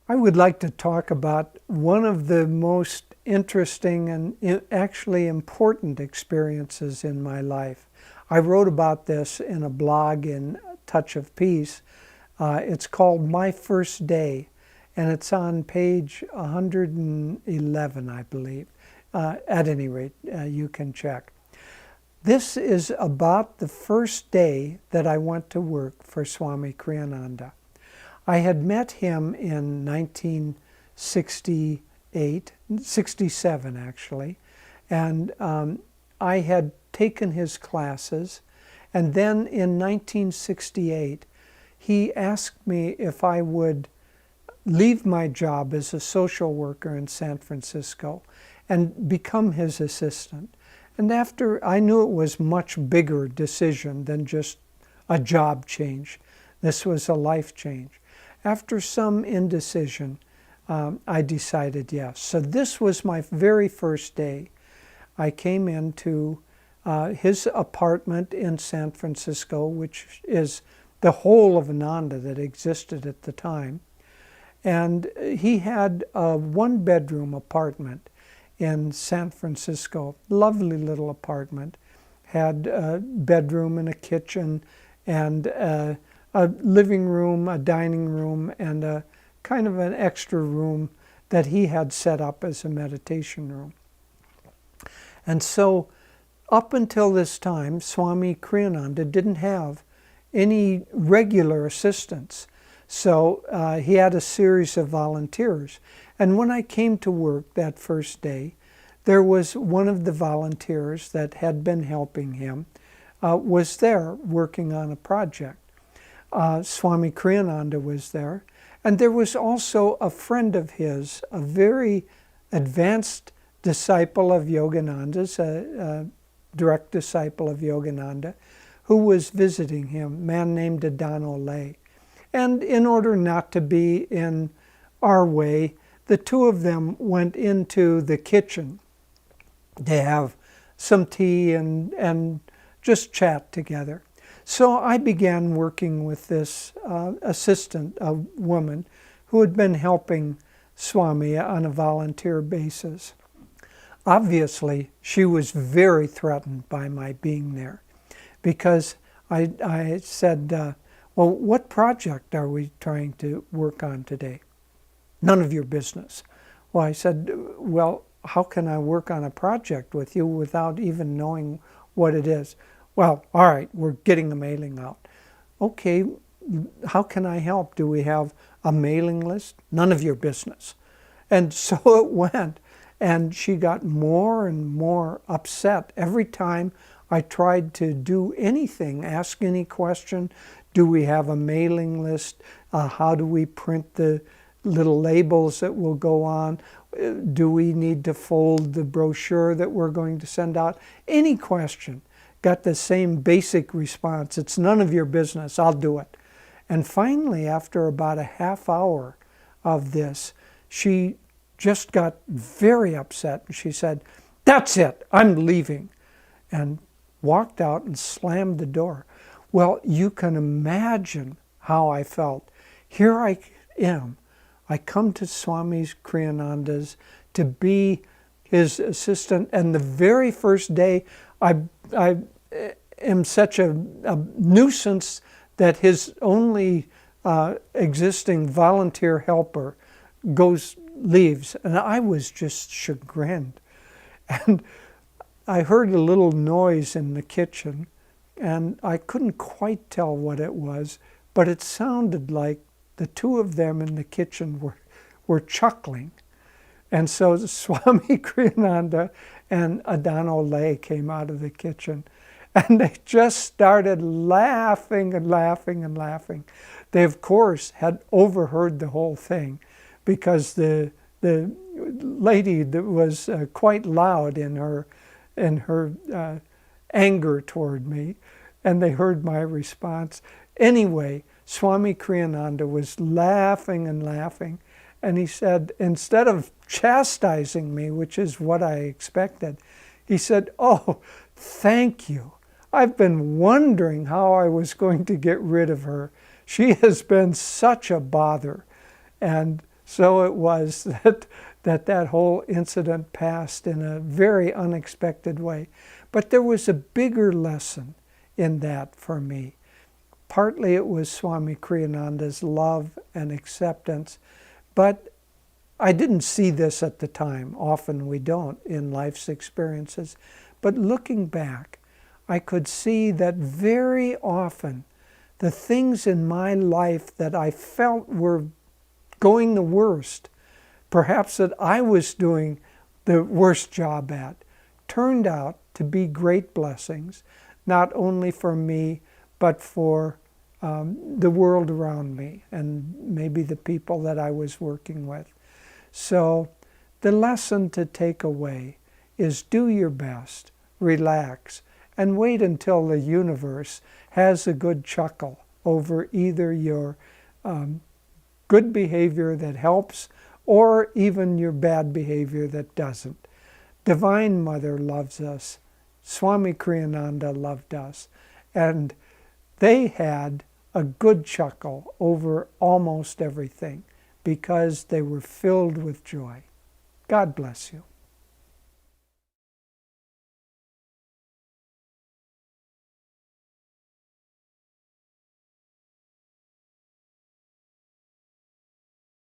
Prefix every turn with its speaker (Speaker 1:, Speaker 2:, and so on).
Speaker 1: I would like to talk about one of the most interesting and actually important experiences in my life. I wrote about this in a blog in Touch of Peace. It's called My First Day, and it's on page 111, I believe. At any rate, you can check. This is about the first day that I went to work for Swami Kriyananda. I had met him in 1967 actually, and I had taken his classes, and then in 1968 he asked me if I would leave my job as a social worker in San Francisco and become his assistant. And after, I knew it was a much bigger decision than just a job change. This was a life change. After some indecision, I decided yes. So this was my very first day. I came into his apartment in San Francisco, which is the whole of Ananda that existed at the time. And he had a one-bedroom apartment in San Francisco, lovely little apartment. Had a bedroom and a kitchen and a living room, a dining room, and a kind of an extra room that he had set up as a meditation room. And so up until this time, Swami Kriyananda didn't have any regular assistants. So he had a series of volunteers. And when I came to work that first day, there was one of the volunteers that had been helping him was there working on a project. Swami Kriyananda was there. And there was also a friend of his, a very advanced disciple of Yogananda's, a direct disciple of Yogananda, who was visiting him, a man named Adano Lay. And in order not to be in our way, the two of them went into the kitchen to have some tea and just chat together. So I began working with this assistant, a woman, who had been helping Swami on a volunteer basis. Obviously, she was very threatened by my being there, because I said, well, what project are we trying to work on today? None of your business. Well, I said, well, how can I work on a project with you without even knowing what it is? Well, all right, we're getting a mailing out. Okay, how can I help? Do we have a mailing list? None of your business. And so it went. And she got more and more upset every time I tried to do anything, ask any question. Do we have a mailing list? How do we print the little labels that will go on? Do we need to fold the brochure that we're going to send out? Any question got the same basic response. It's none of your business, I'll do it. And finally, after about a half hour of this, she just got very upset. She said, that's it, I'm leaving. And walked out and slammed the door. Well, you can imagine how I felt. Here I am. I come to Swami Kriyananda's to be his assistant, and the very first day I am such a nuisance that his only existing volunteer helper leaves, and I was just chagrined. And I heard a little noise in the kitchen, and I couldn't quite tell what it was, but it sounded like the two of them in the kitchen were chuckling. And so Swami Kriyananda and Adano Lay came out of the kitchen, and they just started laughing and laughing and laughing. They, of course, had overheard the whole thing, because the lady that was quite loud in her anger toward me, and they heard my response. Anyway, Swami Kriyananda was laughing and laughing, and he said, instead of chastising me, which is what I expected, he said, oh, thank you. I've been wondering how I was going to get rid of her. She has been such a bother. And So it was that whole incident passed in a very unexpected way. But there was a bigger lesson in that for me. Partly it was Swami Kriyananda's love and acceptance, but I didn't see this at the time. Often we don't in life's experiences. But looking back, I could see that very often the things in my life that I felt were going the worst, perhaps that I was doing the worst job at, turned out to be great blessings, not only for me, but for the world around me and maybe the people that I was working with. So the lesson to take away is do your best, relax, and wait until the universe has a good chuckle over either your good behavior that helps or even your bad behavior that doesn't. Divine Mother loves us. Swami Kriyananda loved us. And they had a good chuckle over almost everything because they were filled with joy. God bless you.